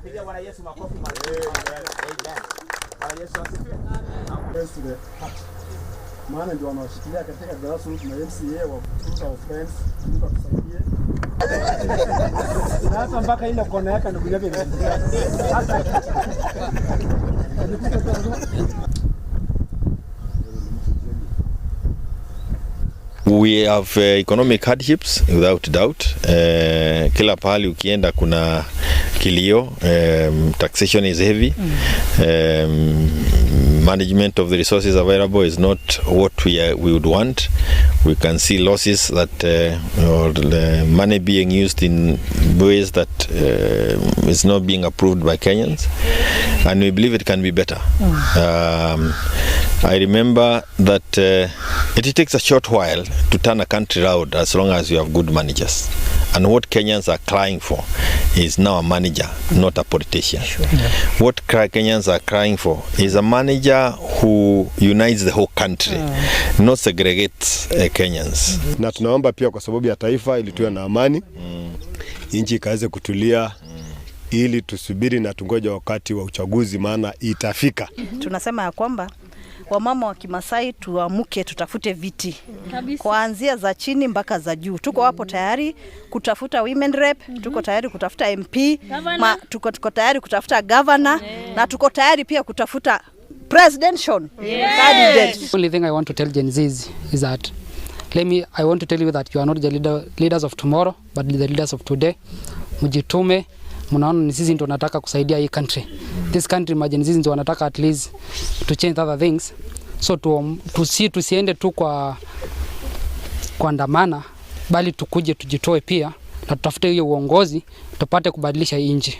Pigia Bwana Yesu makofi mazuri. Amen. Bwana Yesu asifiwe. Maana ndio wanawashikilia katika grassroots na MCA wa kutuza friends Mungu atusaidie. Na hata mpaka ile kona yake ndugu yake hata We have economic hardships without doubt. Kila pahali ukienda kuna kilio. Taxation is heavy. Management of the resources available is not what we would want. We can see losses that or the money being used in ways that is not being approved by Kenyans, and we believe it can be better. I remember that it takes a short while to turn a country around as long as you have good managers. And what Kenyans are crying for is now a manager, not a politician. Sure. Yeah. What Kenyans are crying for is a manager who unites the whole country, not segregates Kenyans. Na tunaomba pia kwa sababu ya taifa ili tuwe na amani, nchi ikaweze kutulia, ili tusubiri na tungoja wakati wa uchaguzi, maana itafika. Tunasema ya kwamba wamama wa Kimasai tuamuke, tutafute viti kuanzia za chini mpaka za juu. Tuko hapo tayari kutafuta women rep, tuko tayari kutafuta MP, tuko tayari kutafuta governor, na tuko tayari pia kutafuta presidential candidate. The only thing I want to tell Gen Z is that I want to tell you that you are not the leaders of tomorrow, but the leaders of today. Mjitume, mnaona ni sisi ndio tunataka kusaidia hii country. This country Gen Z ndio wanataka at least to change other things. So tusiende tu kwa kuandamana, bali tukuje tujitoe pia na tutafute hiyo uongozi tupate kubadilisha hii nchi.